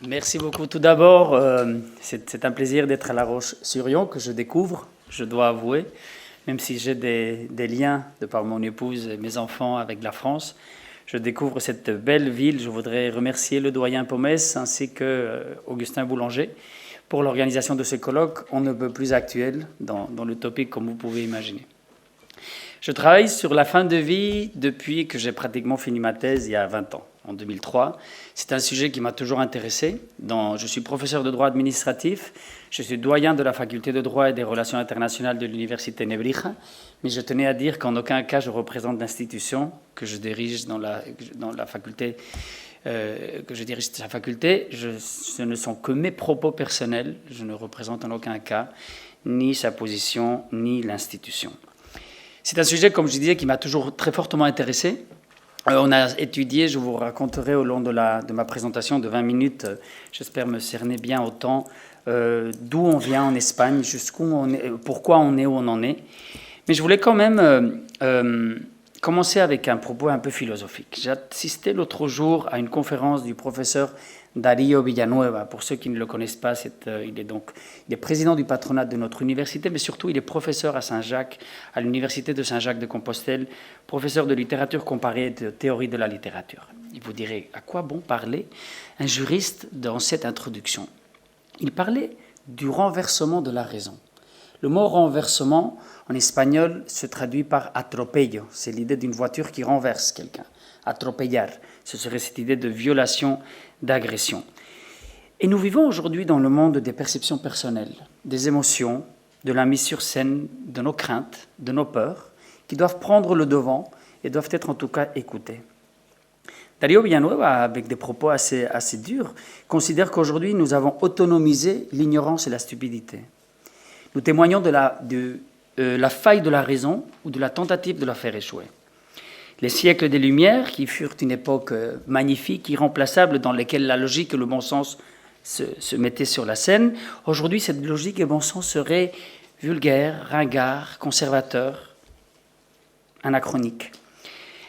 Merci beaucoup. Tout d'abord, c'est un plaisir d'être à La Roche-sur-Yon, que je découvre, je dois avouer, même si j'ai des liens, de par mon épouse et mes enfants, avec la France. Je découvre cette belle ville. Je voudrais remercier le doyen Pomès ainsi que Augustin Boulanger pour l'organisation de ce colloque. On ne peut plus actuel dans le topic, comme vous pouvez imaginer. Je travaille sur la fin de vie depuis que j'ai pratiquement fini ma thèse il y a 20 ans, en 2003. C'est un sujet qui m'a toujours intéressé. Je suis professeur de droit administratif, je suis doyen de la faculté de droit et des relations internationales de l'université Nebrija, mais je tenais à dire qu'en aucun cas je représente l'institution que je dirige dans la faculté. Que je dirige sa faculté, ce ne sont que mes propos personnels. Je ne représente en aucun cas ni sa position ni l'institution. C'est un sujet, comme je disais, qui m'a toujours très fortement intéressé. On a étudié, je vous raconterai au long de ma présentation de 20 minutes, j'espère me cerner bien au temps, d'où on vient en Espagne, jusqu'où on est, pourquoi on est où on en est. Mais je voulais quand même commencer avec un propos un peu philosophique. J'ai assisté l'autre jour à une conférence du professeur Darío Villanueva. Pour ceux qui ne le connaissent pas, il est président du patronat de notre université, mais surtout il est professeur à Saint-Jacques, à l'université de Saint-Jacques de Compostelle, professeur de littérature comparée et de théorie de la littérature. Il vous dirait, à quoi bon parler un juriste dans cette introduction? Il parlait du renversement de la raison. Le mot renversement, en espagnol, se traduit par atropello. C'est l'idée d'une voiture qui renverse quelqu'un. Atropellar, ce serait cette idée de violation, d'agression. Et nous vivons aujourd'hui dans le monde des perceptions personnelles, des émotions, de la mise sur scène, de nos craintes, de nos peurs, qui doivent prendre le devant et doivent être en tout cas écoutées. Darío Villanueva, avec des propos assez durs, considère qu'aujourd'hui nous avons autonomisé l'ignorance et la stupidité. Nous témoignons de la faille de la raison ou de la tentative de la faire échouer. Les siècles des Lumières, qui furent une époque magnifique, irremplaçable, dans laquelle la logique et le bon sens se mettaient sur la scène, aujourd'hui, cette logique et bon sens seraient vulgaires, ringards, conservateurs, anachroniques.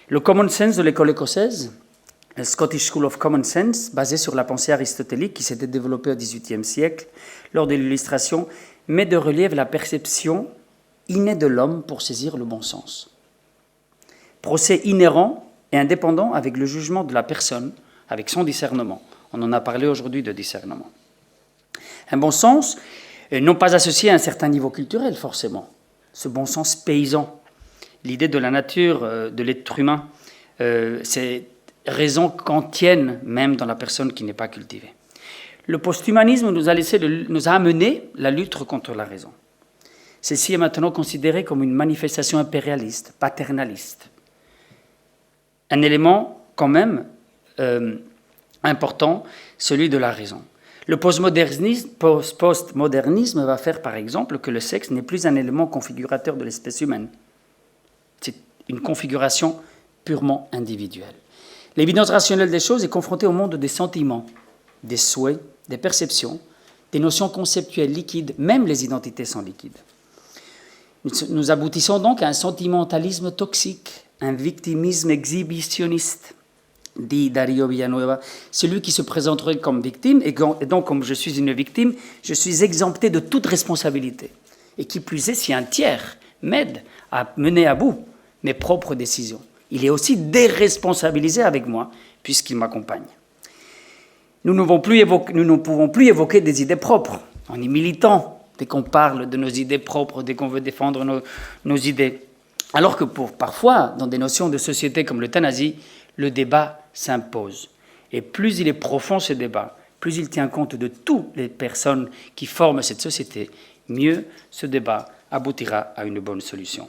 Le common sense de l'école écossaise, le Scottish School of Common Sense, basé sur la pensée aristotélique qui s'était développée au XVIIIe siècle, lors de l'illustration, met de relief la perception innée de l'homme pour saisir le bon sens. Procès inhérent et indépendant avec le jugement de la personne, avec son discernement. On en a parlé aujourd'hui de discernement. Un bon sens, non pas associé à un certain niveau culturel forcément, ce bon sens paysan. L'idée de la nature, de l'être humain, c'est raison kantienne même dans la personne qui n'est pas cultivée. Le posthumanisme nous a amené la lutte contre la raison. Celle-ci est maintenant considérée comme une manifestation impérialiste, paternaliste. Un élément quand même important, celui de la raison. Le postmodernisme va faire par exemple que le sexe n'est plus un élément configurateur de l'espèce humaine. C'est une configuration purement individuelle. L'évidence rationnelle des choses est confrontée au monde des sentiments, des souhaits, des perceptions, des notions conceptuelles liquides, même les identités sont liquides. Nous aboutissons donc à un sentimentalisme toxique, un victimisme exhibitionniste, dit Darío Villanueva, celui qui se présenterait comme victime, et donc comme je suis une victime, je suis exempté de toute responsabilité. Et qui plus est, si un tiers m'aide à mener à bout mes propres décisions, il est aussi déresponsabilisé avec moi, puisqu'il m'accompagne. Nous ne pouvons plus évoquer des idées propres. On est militant dès qu'on parle de nos idées propres, dès qu'on veut défendre nos idées. Alors que parfois, dans des notions de société comme l'euthanasie, le débat s'impose. Et plus il est profond ce débat, plus il tient compte de toutes les personnes qui forment cette société, mieux ce débat aboutira à une bonne solution.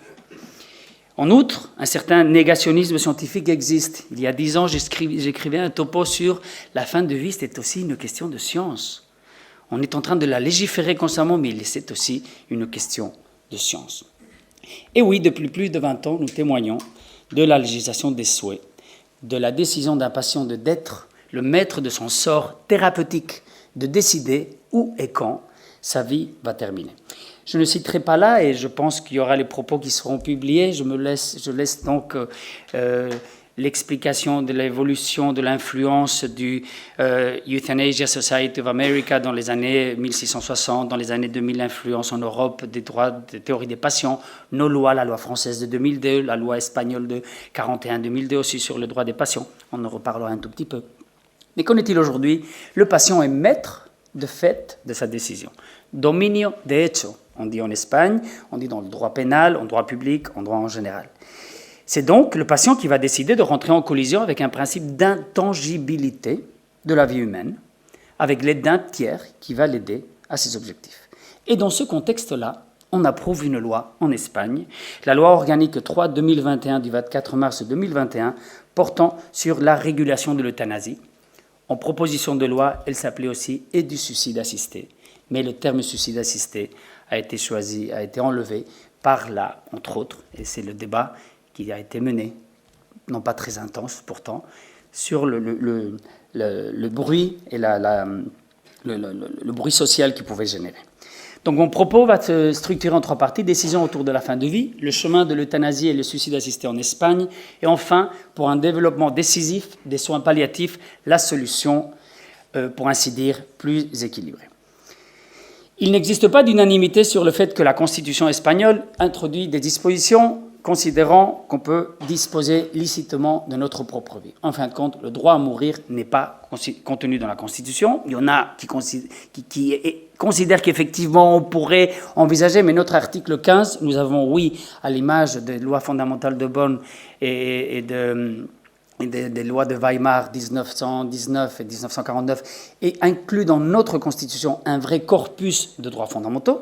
En outre, un certain négationnisme scientifique existe. Il y a 10 ans, j'écrivais un topo sur la fin de vie, c'est aussi une question de science. On est en train de la légiférer constamment, mais c'est aussi une question de science. Et oui, depuis plus de 20 ans, nous témoignons de la législation des souhaits, de la décision d'un patient d'être le maître de son sort thérapeutique, de décider où et quand sa vie va terminer. Je ne citerai pas là, et je pense qu'il y aura les propos qui seront publiés. Je laisse donc l'explication de l'évolution de l'influence du Euthanasia Society of America dans les années 1660, dans les années 2000, l'influence en Europe des droits, des théories des patients, nos lois, la loi française de 2002, la loi espagnole de 41-2002 aussi sur le droit des patients. On en reparlera un tout petit peu. Mais qu'en est-il aujourd'hui? Le patient est maître de fait de sa décision. Dominio de hecho, on dit en Espagne, on dit dans le droit pénal, en droit public, en droit en général. C'est donc le patient qui va décider de rentrer en collision avec un principe d'intangibilité de la vie humaine, avec l'aide d'un tiers qui va l'aider à ses objectifs. Et dans ce contexte-là, on approuve une loi en Espagne, la loi organique 3-2021 du 24 mars 2021, portant sur la régulation de l'euthanasie. En proposition de loi, elle s'appelait aussi « et du suicide assisté ». Mais le terme « suicide assisté » a été choisi, a été enlevé par là, entre autres, et c'est le débat qui a été mené, non pas très intense pourtant, sur le bruit et le bruit social qu'il pouvait générer. Donc mon propos va se structurer en trois parties: décision autour de la fin de vie, le chemin de l'euthanasie et le suicide assisté en Espagne, et enfin, pour un développement décisif des soins palliatifs, la solution, pour ainsi dire, plus équilibrée. Il n'existe pas d'unanimité sur le fait que la Constitution espagnole introduit des dispositions considérant qu'on peut disposer licitement de notre propre vie. En fin de compte, le droit à mourir n'est pas contenu dans la Constitution. Il y en a qui considèrent qu'effectivement on pourrait envisager, mais notre article 15, nous avons, oui, à l'image des lois fondamentales de Bonn et des lois de Weimar 1919 et 1949, et inclut dans notre Constitution un vrai corpus de droits fondamentaux.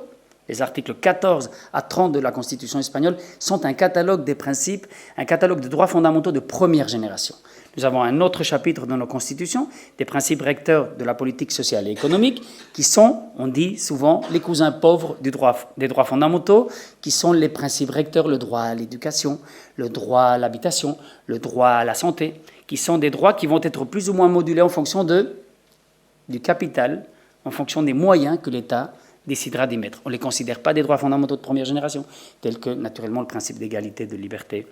Les articles 14 à 30 de la Constitution espagnole sont un catalogue des principes, un catalogue de droits fondamentaux de première génération. Nous avons un autre chapitre dans nos constitutions, des principes recteurs de la politique sociale et économique, qui sont, on dit souvent, les cousins pauvres des droits fondamentaux, qui sont les principes recteurs, le droit à l'éducation, le droit à l'habitation, le droit à la santé, qui sont des droits qui vont être plus ou moins modulés en fonction du capital, en fonction des moyens que l'État décidera d'y mettre. On ne les considère pas des droits fondamentaux de première génération, tels que, naturellement, le principe d'égalité, de liberté,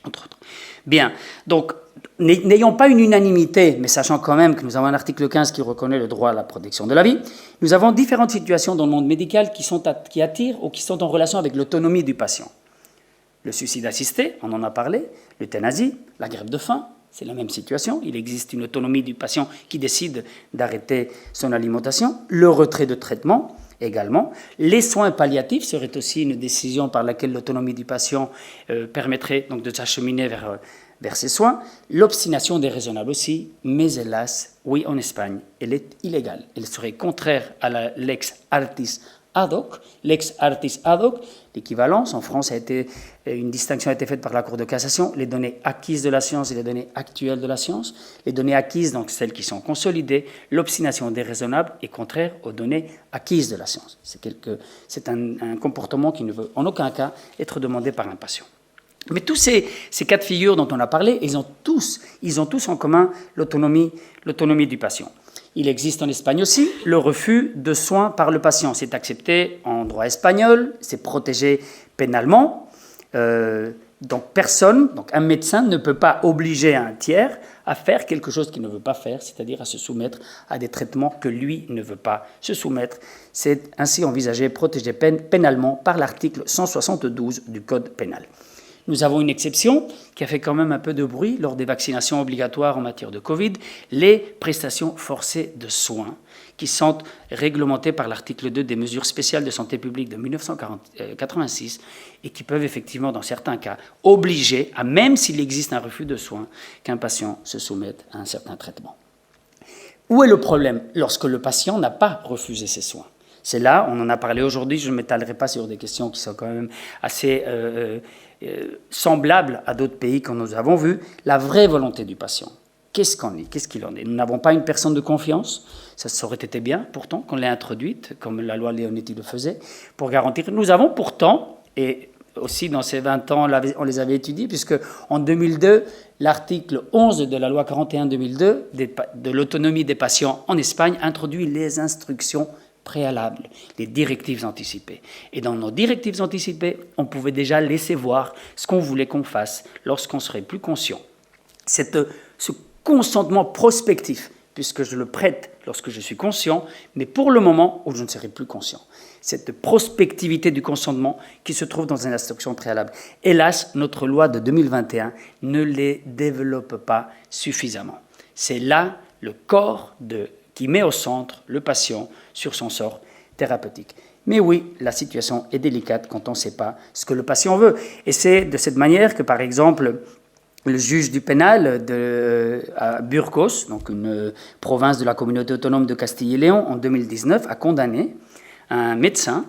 entre autres. Bien, donc, n'ayons pas une unanimité, mais sachant quand même que nous avons un article 15 qui reconnaît le droit à la protection de la vie, nous avons différentes situations dans le monde médical qui attirent ou qui sont en relation avec l'autonomie du patient. Le suicide assisté, on en a parlé, l'euthanasie, la grève de faim, c'est la même situation. Il existe une autonomie du patient qui décide d'arrêter son alimentation, le retrait de traitement, également. Les soins palliatifs seraient aussi une décision par laquelle l'autonomie du patient permettrait donc de s'acheminer vers ses soins. L'obstination déraisonnable aussi, mais hélas, oui, en Espagne, elle est illégale. Elle serait contraire à la lex artis ad hoc. Lex artis ad hoc, l'équivalence, en France, une distinction a été faite par la Cour de cassation, les données acquises de la science et les données actuelles de la science. Les données acquises, donc celles qui sont consolidées, l'obstination déraisonnable est contraire aux données acquises de la science. C'est un comportement qui ne veut en aucun cas être demandé par un patient. Mais tous ces cas de figure dont on a parlé, ils ont tous en commun l'autonomie du patient. Il existe en Espagne aussi le refus de soins par le patient. C'est accepté en droit espagnol, c'est protégé pénalement. Donc un médecin ne peut pas obliger un tiers à faire quelque chose qu'il ne veut pas faire, c'est-à-dire à se soumettre à des traitements que lui ne veut pas se soumettre. C'est ainsi envisagé, protégé pénalement par l'article 172 du Code pénal. Nous avons une exception qui a fait quand même un peu de bruit lors des vaccinations obligatoires en matière de Covid, les prestations forcées de soins, qui sont réglementées par l'article 2 des mesures spéciales de santé publique de 1986 et qui peuvent effectivement, dans certains cas, obliger, même s'il existe un refus de soins, qu'un patient se soumette à un certain traitement. Où est le problème lorsque le patient n'a pas refusé ses soins? C'est là, on en a parlé aujourd'hui, je ne m'étalerai pas sur des questions qui sont quand même assez semblables à d'autres pays que nous avons vus, la vraie volonté du patient. Qu'est-ce qu'il en est? Nous n'avons pas une personne de confiance, ça aurait été bien pourtant qu'on l'ait introduite, comme la loi Leonetti le faisait, pour garantir. Nous avons pourtant, et aussi dans ces 20 ans, on les avait étudiés, puisque en 2002, l'article 11 de la loi 41-2002 de l'autonomie des patients en Espagne introduit les instructions préalables, les directives anticipées. Et dans nos directives anticipées, on pouvait déjà laisser voir ce qu'on voulait qu'on fasse lorsqu'on serait plus conscient. ce consentement prospectif, puisque je le prête lorsque je suis conscient, mais pour le moment où je ne serai plus conscient. Cette prospectivité du consentement qui se trouve dans une instruction préalable. Hélas, notre loi de 2021 ne les développe pas suffisamment. C'est là le corps qui met au centre le patient sur son sort thérapeutique. Mais oui, la situation est délicate quand on ne sait pas ce que le patient veut. Et c'est de cette manière que, par exemple, le juge du pénal à Burgos, donc une province de la communauté autonome de Castille et Léon, en 2019, a condamné un médecin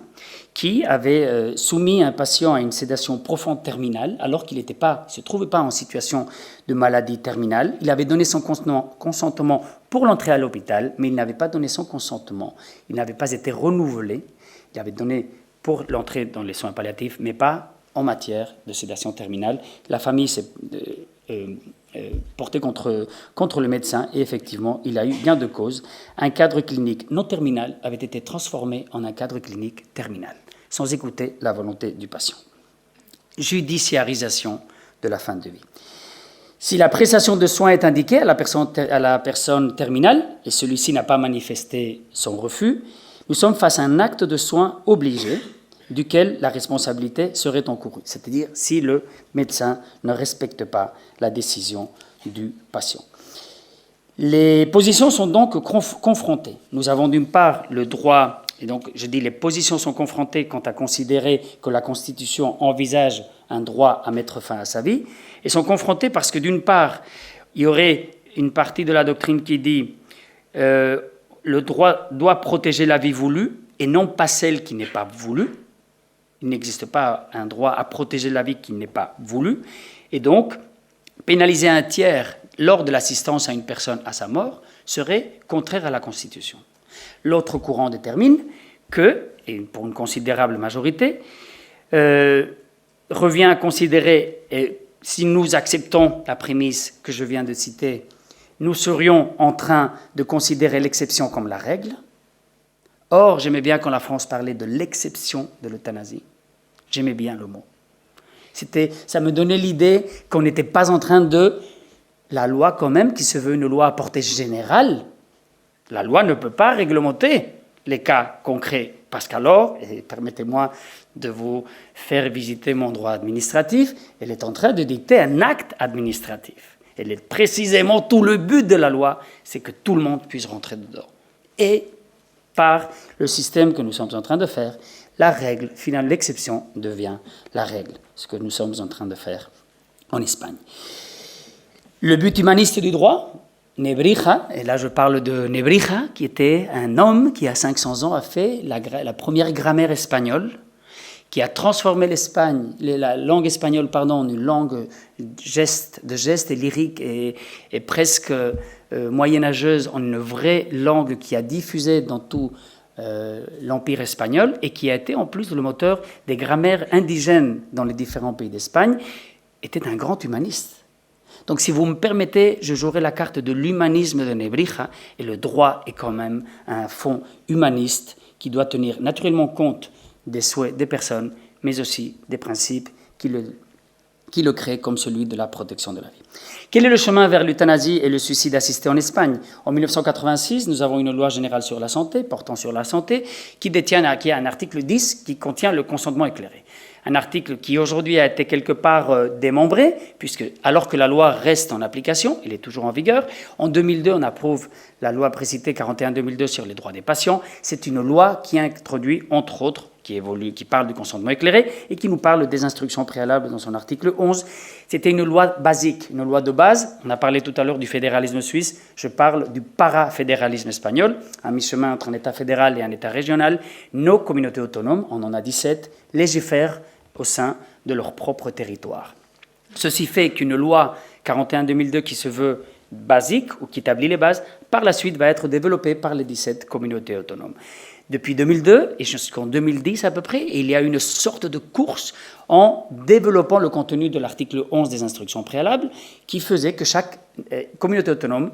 qui avait soumis un patient à une sédation profonde terminale, alors qu'il ne se trouvait pas en situation de maladie terminale. Il avait donné son consentement pour l'entrée à l'hôpital, mais il n'avait pas donné son consentement. Il n'avait pas été renouvelé. Il avait donné pour l'entrée dans les soins palliatifs, mais pas en matière de sédation terminale. La famille s'est portée contre le médecin et effectivement, il a eu gain de cause. Un cadre clinique non terminal avait été transformé en un cadre clinique terminal, sans écouter la volonté du patient. Judiciarisation de la fin de vie. Si la prestation de soins est indiquée à la personne terminale et celui-ci n'a pas manifesté son refus, nous sommes face à un acte de soins obligé duquel la responsabilité serait encourue, c'est-à-dire si le médecin ne respecte pas la décision du patient. Les positions sont donc confrontées. Nous avons d'une part le droit, et donc je dis les positions sont confrontées quant à considérer que la Constitution envisage un droit à mettre fin à sa vie, et sont confrontées parce que d'une part, il y aurait une partie de la doctrine qui dit le droit doit protéger la vie voulue et non pas celle qui n'est pas voulue. Il n'existe pas un droit à protéger la vie qui n'est pas voulu. Et donc, pénaliser un tiers lors de l'assistance à une personne à sa mort serait contraire à la Constitution. L'autre courant détermine que, et pour une considérable majorité, revient à considérer, et si nous acceptons la prémisse que je viens de citer, nous serions en train de considérer l'exception comme la règle. Or, j'aimais bien quand la France parlait de l'exception de l'euthanasie. J'aimais bien le mot. Ça me donnait l'idée qu'on n'était pas en train de... La loi quand même, qui se veut une loi à portée générale, la loi ne peut pas réglementer les cas concrets. Parce qu'alors, et permettez-moi de vous faire visiter mon droit administratif, elle est en train de dicter un acte administratif. Elle est précisément tout le but de la loi, c'est que tout le monde puisse rentrer dedans. Et par le système que nous sommes en train de faire, la règle, finalement l'exception devient la règle, ce que nous sommes en train de faire en Espagne. Le but humaniste du droit, Nebrija, et là je parle de Nebrija, qui était un homme qui à 500 ans a fait la première grammaire espagnole, qui a transformé la langue espagnole en une langue de gestes et lyrique et presque moyenâgeuse, en une vraie langue qui a diffusé dans tout l'Empire espagnol et qui a été en plus le moteur des grammaires indigènes dans les différents pays d'Espagne, était un grand humaniste. Donc si vous me permettez, je jouerai la carte de l'humanisme de Nebrija, et le droit est quand même un fond humaniste qui doit tenir naturellement compte des souhaits des personnes, mais aussi des principes qui le créent, comme celui de la protection de la vie. Quel est le chemin vers l'euthanasie et le suicide assisté en Espagne ? En 1986, nous avons une loi générale sur la santé, portant sur la santé, qui a un article 10 qui contient le consentement éclairé. Un article qui aujourd'hui a été quelque part démembré, puisque alors que la loi reste en application, il est toujours en vigueur. En 2002, on approuve la loi précitée 41-2002 sur les droits des patients. C'est une loi qui introduit, entre autres, qui parle du consentement éclairé et qui nous parle des instructions préalables dans son article 11. C'était une loi basique, une loi de base. On a parlé tout à l'heure du fédéralisme suisse, je parle du parafédéralisme espagnol, à mi-chemin entre un État fédéral et un État régional. Nos communautés autonomes, on en a 17, légifèrent au sein de leur propre territoire. Ceci fait qu'une loi 41-2002 qui se veut basique ou qui établit les bases, par la suite va être développée par les 17 communautés autonomes. Depuis 2002 et jusqu'en 2010 à peu près, il y a une sorte de course en développant le contenu de l'article 11 des instructions préalables qui faisait que chaque communauté autonome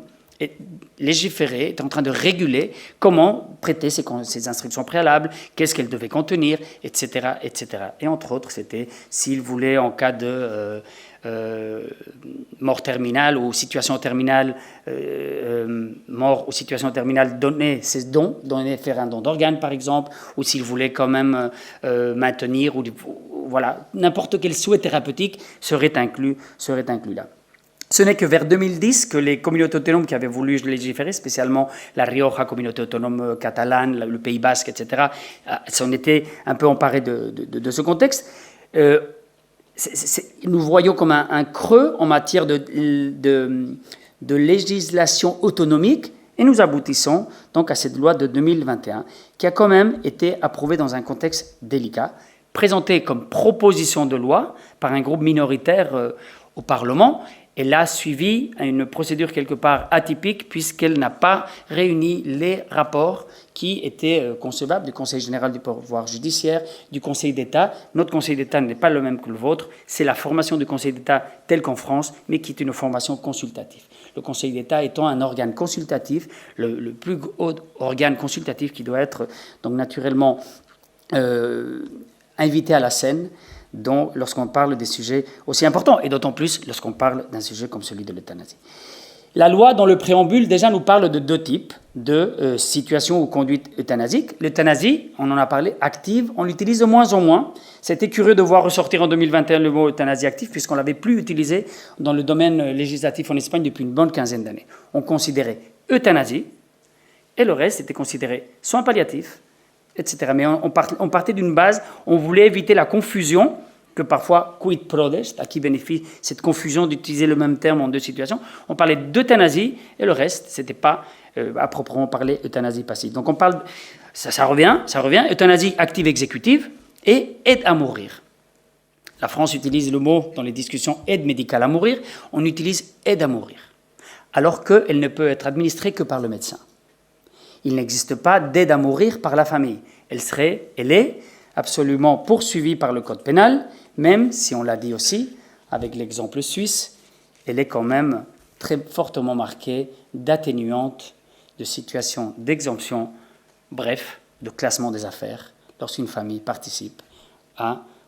légiférer, était en train de réguler comment prêter ces instructions préalables, qu'est-ce qu'elles devaient contenir, etc., etc. Et entre autres, c'était s'il voulait, en cas de mort terminale ou situation terminale, mort ou situation terminale, donner ses dons, faire un don d'organes par exemple, ou s'il voulait quand même maintenir, ou voilà, n'importe quel souhait thérapeutique serait inclus là. Ce n'est que vers 2010 que les communautés autonomes qui avaient voulu légiférer, spécialement la Rioja, communauté autonome catalane, le Pays Basque, etc., s'en étaient un peu emparés de ce contexte. Nous voyons comme un creux en matière de législation autonomique, et nous aboutissons donc à cette loi de 2021 qui a quand même été approuvée dans un contexte délicat, présentée comme proposition de loi par un groupe minoritaire au Parlement. Elle a suivi une procédure quelque part atypique puisqu'elle n'a pas réuni les rapports qui étaient concevables du Conseil général du pouvoir judiciaire, du Conseil d'État. Notre Conseil d'État n'est pas le même que le vôtre. C'est la formation du Conseil d'État telle qu'en France, mais qui est une formation consultative. Le Conseil d'État étant un organe consultatif, le plus haut organe consultatif qui doit être donc naturellement invité à la scène, lorsqu'on parle des sujets aussi importants, et d'autant plus lorsqu'on parle d'un sujet comme celui de l'euthanasie. La loi, dans le préambule, déjà nous parle de deux types de situations ou conduites euthanasiques. L'euthanasie, on en a parlé, active, on l'utilise de moins en moins. C'était curieux de voir ressortir en 2021 le mot euthanasie active, puisqu'on ne l'avait plus utilisé dans le domaine législatif en Espagne depuis une bonne quinzaine d'années. On considérait euthanasie, et le reste était considéré soins palliatifs, etc. Mais on partait d'une base, on voulait éviter la confusion, que parfois, quid prodest, à qui bénéficie cette confusion d'utiliser le même terme en deux situations. On parlait d'euthanasie, et le reste, ce n'était pas, à proprement parler, euthanasie passive. Donc on parle, ça revient, euthanasie active exécutive et aide à mourir. La France utilise le mot, dans les discussions, aide médicale à mourir, on utilise aide à mourir, alors qu'elle ne peut être administrée que par le médecin. Il n'existe pas d'aide à mourir par la famille. Elle est absolument poursuivie par le code pénal, même si on l'a dit aussi, avec l'exemple suisse, elle est quand même très fortement marquée d'atténuante, de situation d'exemption, bref, de classement des affaires, lorsqu'une famille participe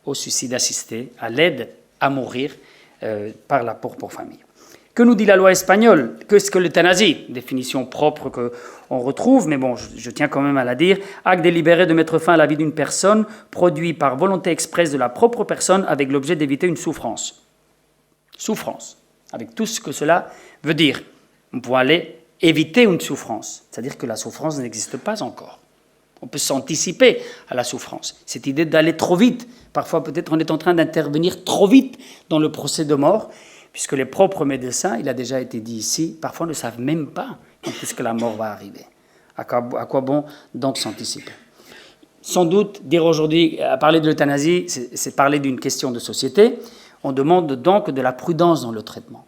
au suicide assisté, à l'aide à mourir par l'apport pour famille. Que nous dit la loi espagnole? Qu'est-ce que l'euthanasie? Définition propre qu'on retrouve, mais bon, je tiens quand même à la dire. Acte délibéré de mettre fin à la vie d'une personne, produit par volonté expresse de la propre personne avec l'objet d'éviter une souffrance. Souffrance, avec tout ce que cela veut dire. On peut aller éviter une souffrance, c'est-à-dire que la souffrance n'existe pas encore. On peut s'anticiper à la souffrance. Cette idée d'aller trop vite, parfois peut-être on est en train d'intervenir trop vite dans le procès de mort, puisque les propres médecins, il a déjà été dit ici, parfois ne savent même pas quand est-ce que la mort va arriver. À quoi bon donc s'anticiper? Sans doute, dire aujourd'hui, parler de l'euthanasie, c'est parler d'une question de société. On demande donc de la prudence dans le traitement.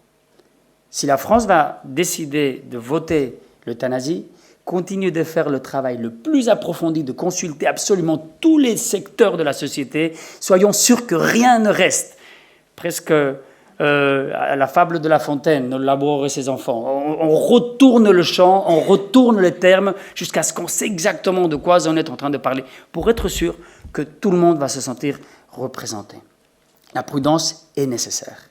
Si la France va décider de voter l'euthanasie, continue de faire le travail le plus approfondi, de consulter absolument tous les secteurs de la société, soyons sûrs que rien ne reste. Presque à la fable de La Fontaine, le laboureur et ses enfants. On retourne le champ, on retourne les termes jusqu'à ce qu'on sait exactement de quoi on est en train de parler, pour être sûr que tout le monde va se sentir représenté. La prudence est nécessaire.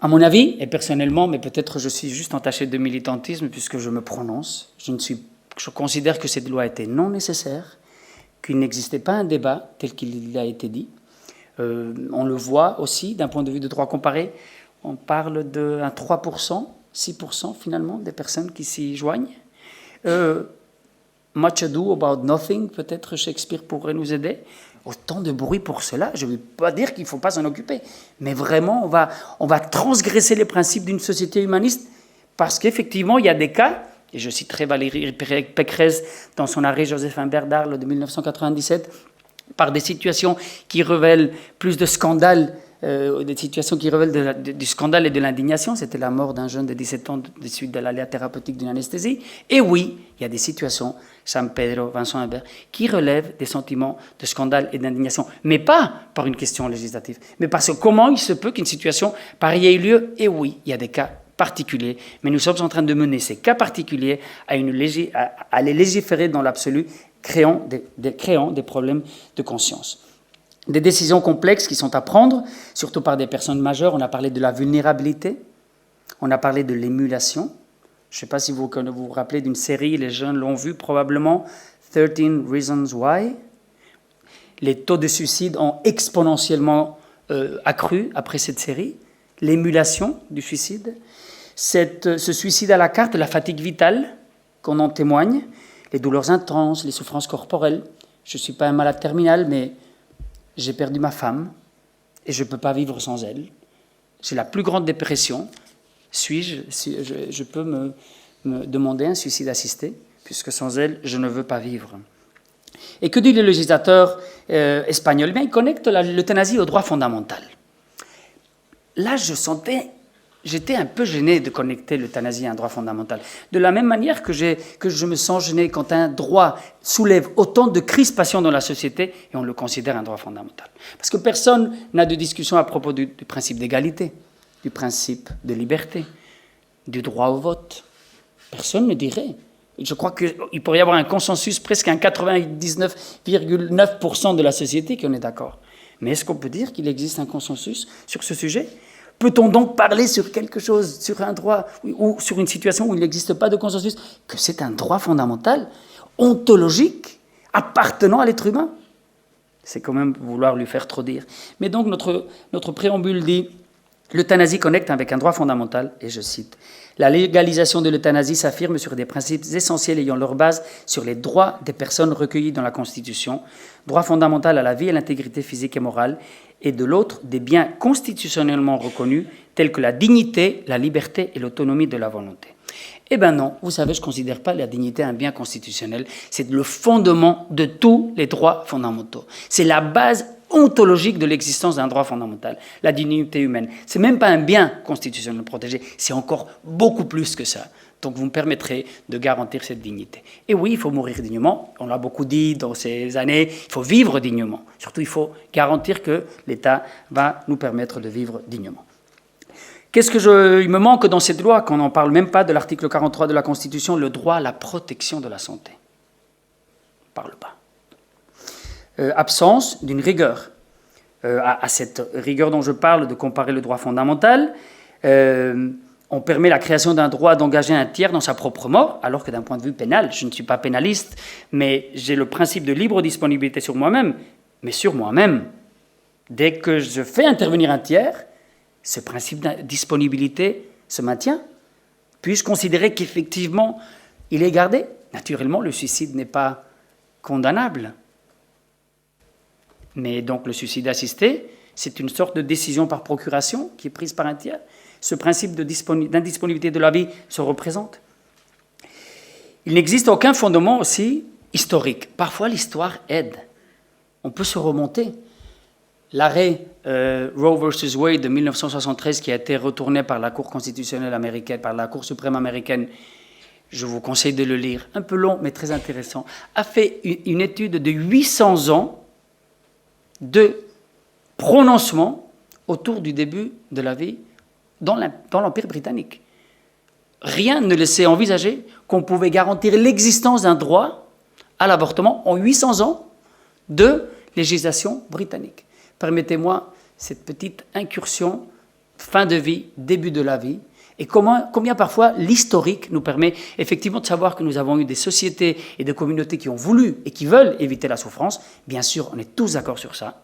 À mon avis, et personnellement, mais peut-être je suis juste entaché de militantisme puisque je me prononce, je considère que cette loi était non nécessaire, qu'il n'existait pas un débat tel qu'il a été dit. On le voit aussi d'un point de vue de droit comparé. On parle d'un 3%, 6% finalement des personnes qui s'y joignent. Much ado about nothing, peut-être Shakespeare pourrait nous aider. Autant de bruit pour cela, je ne veux pas dire qu'il ne faut pas s'en occuper, mais vraiment on va transgresser les principes d'une société humaniste parce qu'effectivement il y a des cas, et je citerai Valérie Pécresse dans son arrêt Joseph Imbert d'Arles de 1997, par des situations qui révèlent plus de scandales, des situations qui révèlent du scandale et de l'indignation. C'était la mort d'un jeune de 17 ans de suite de l'aléa thérapeutique d'une anesthésie. Et oui, il y a des situations, San Pedro, Vincent Imbert, qui relèvent des sentiments de scandale et d'indignation. Mais pas par une question législative, mais parce que comment il se peut qu'une situation pareille ait eu lieu? Et oui, il y a des cas particuliers, mais nous sommes en train de mener ces cas particuliers à les légiférer dans l'absolu, créant des problèmes de conscience. Des décisions complexes qui sont à prendre, surtout par des personnes majeures. On a parlé de la vulnérabilité, on a parlé de l'émulation. Je ne sais pas si vous vous rappelez d'une série, les jeunes l'ont vu probablement, 13 Reasons Why. Les taux de suicide ont exponentiellement accru après cette série. L'émulation du suicide, ce suicide à la carte, la fatigue vitale qu'on en témoigne, les douleurs intenses, les souffrances corporelles. Je ne suis pas un malade terminal, mais j'ai perdu ma femme et je ne peux pas vivre sans elle. J'ai la plus grande dépression. Je peux me demander un suicide assisté, puisque sans elle, je ne veux pas vivre. Et que dit le législateur espagnol? Bien, il connecte l'euthanasie au droit fondamental. Là, j'étais un peu gêné de connecter l'euthanasie à un droit fondamental. De la même manière que je me sens gêné quand un droit soulève autant de crispations dans la société et on le considère un droit fondamental. Parce que personne n'a de discussion à propos du principe d'égalité, du principe de liberté, du droit au vote. Personne ne dirait. Je crois qu'il pourrait y avoir un consensus, presque un 99,9% de la société qui en est d'accord. Mais est-ce qu'on peut dire qu'il existe un consensus sur ce sujet? Peut-on donc parler sur quelque chose, sur un droit ou sur une situation où il n'existe pas de consensus, que c'est un droit fondamental, ontologique, appartenant à l'être humain? C'est quand même vouloir lui faire trop dire. Mais donc notre préambule dit « L'euthanasie connecte avec un droit fondamental » et je cite « La légalisation de l'euthanasie s'affirme sur des principes essentiels ayant leur base sur les droits des personnes recueillis dans la Constitution, droit fondamental à la vie et à l'intégrité physique et morale, et de l'autre, des biens constitutionnellement reconnus, tels que la dignité, la liberté et l'autonomie de la volonté. » Eh bien non, vous savez, je ne considère pas la dignité un bien constitutionnel. C'est le fondement de tous les droits fondamentaux. C'est la base ontologique de l'existence d'un droit fondamental, la dignité humaine. Ce n'est même pas un bien constitutionnel protégé, c'est encore beaucoup plus que ça. Donc vous me permettrez de garantir cette dignité. Et oui, il faut mourir dignement, on l'a beaucoup dit dans ces années, il faut vivre dignement. Surtout, il faut garantir que l'État va nous permettre de vivre dignement. Il me manque dans cette loi, qu'on n'en parle même pas de l'article 43 de la Constitution, le droit à la protection de la santé. On ne parle pas. Absence d'une rigueur. À cette rigueur dont je parle, de comparer le droit fondamental, on permet la création d'un droit d'engager un tiers dans sa propre mort, alors que d'un point de vue pénal, je ne suis pas pénaliste, mais j'ai le principe de libre disponibilité sur moi-même, mais sur moi-même. Dès que je fais intervenir un tiers, ce principe de disponibilité se maintient. Puis-je considérer qu'effectivement, il est gardé? Naturellement, le suicide n'est pas condamnable. Mais donc le suicide assisté, c'est une sorte de décision par procuration qui est prise par un tiers. Ce principe d'indisponibilité de la vie se représente. Il n'existe aucun fondement aussi historique. Parfois, l'histoire aide. On peut se remonter. L'arrêt Roe versus Wade de 1973, qui a été retourné par la Cour constitutionnelle américaine, par la Cour suprême américaine, je vous conseille de le lire, un peu long mais très intéressant, a fait une étude de 800 ans de prononcement autour du début de la vie dans l'Empire britannique. Rien ne laissait envisager qu'on pouvait garantir l'existence d'un droit à l'avortement en 800 ans de législation britannique. Permettez-moi cette petite incursion, fin de vie, début de la vie, et combien parfois l'historique nous permet effectivement de savoir que nous avons eu des sociétés et des communautés qui ont voulu et qui veulent éviter la souffrance. Bien sûr, on est tous d'accord sur ça,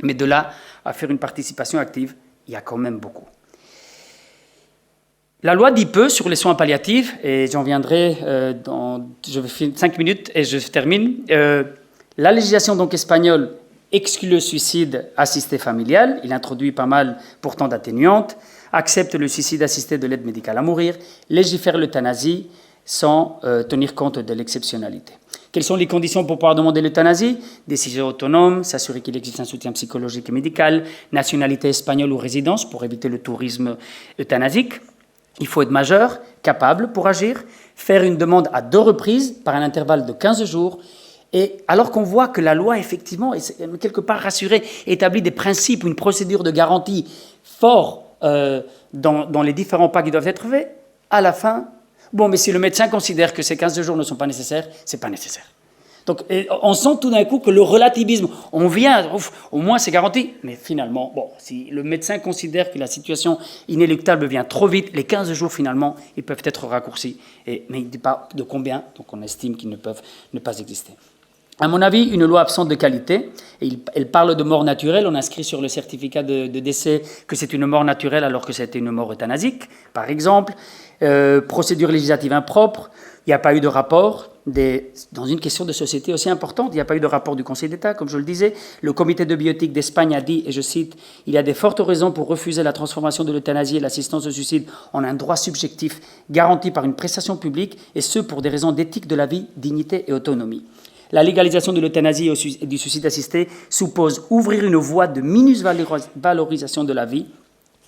mais de là à faire une participation active, il y a quand même beaucoup. La loi dit peu sur les soins palliatifs, et j'en viendrai je vais faire 5 minutes et je termine. La législation donc espagnole exclut le suicide assisté familial, il introduit pas mal pourtant d'atténuantes, accepte le suicide assisté de l'aide médicale à mourir, légifère l'euthanasie sans tenir compte de l'exceptionnalité. Quelles sont les conditions pour pouvoir demander l'euthanasie? Décision autonome, s'assurer qu'il existe un soutien psychologique et médical, nationalité espagnole ou résidence pour éviter le tourisme euthanasique. Il faut être majeur, capable pour agir, faire une demande à 2 reprises par un intervalle de 15 jours. Et alors qu'on voit que la loi, effectivement, est quelque part rassurée, établit des principes, une procédure de garantie fort dans les différents pas qui doivent être faits, à la fin, bon, mais si le médecin considère que ces 15 jours ne sont pas nécessaires, c'est pas nécessaire. Donc, on sent tout d'un coup que le relativisme, on vient, au moins c'est garanti, mais finalement, bon, si le médecin considère que la situation inéluctable vient trop vite, les 15 jours finalement, ils peuvent être raccourcis, mais il ne dit pas de combien, donc on estime qu'ils ne peuvent ne pas exister. À mon avis, une loi absente de qualité, et elle parle de mort naturelle, on inscrit sur le certificat de décès que c'est une mort naturelle alors que c'était une mort euthanasique, par exemple, procédure législative impropre, il n'y a pas eu de rapport, dans une question de société aussi importante, il n'y a pas eu de rapport du Conseil d'État, comme je le disais, le comité de bioéthique d'Espagne a dit, et je cite, « Il y a de fortes raisons pour refuser la transformation de l'euthanasie et l'assistance au suicide en un droit subjectif garanti par une prestation publique, et ce pour des raisons d'éthique de la vie, dignité et autonomie. » La légalisation de l'euthanasie et du suicide assisté suppose ouvrir une voie de minus-valorisation de la vie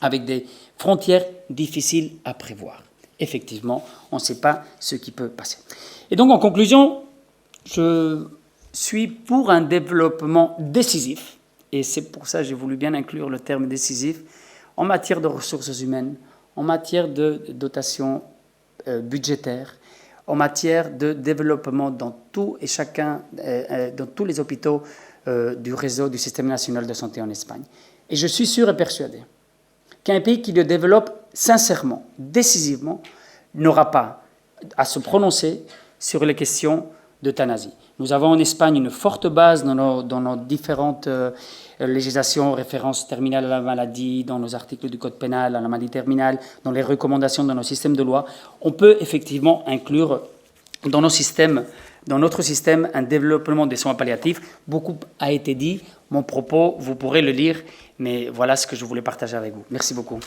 avec des frontières difficiles à prévoir. Effectivement, on ne sait pas ce qui peut passer. Et donc, en conclusion, je suis pour un développement décisif, et c'est pour ça que j'ai voulu bien inclure le terme décisif, en matière de ressources humaines, en matière de dotation budgétaire, en matière de développement dans tout et chacun, dans tous les hôpitaux du réseau du système national de santé en Espagne. Et je suis sûr et persuadé qu'un pays qui le développe sincèrement, décisivement, n'aura pas à se prononcer sur les questions d'euthanasie. Nous avons en Espagne une forte base dans nos différentes législations, références terminales à la maladie, dans nos articles du Code pénal, à la maladie terminale, dans les recommandations dans nos systèmes de loi. On peut effectivement inclure dans notre système un développement des soins palliatifs. Beaucoup a été dit. Mon propos, vous pourrez le lire, mais voilà ce que je voulais partager avec vous. Merci beaucoup.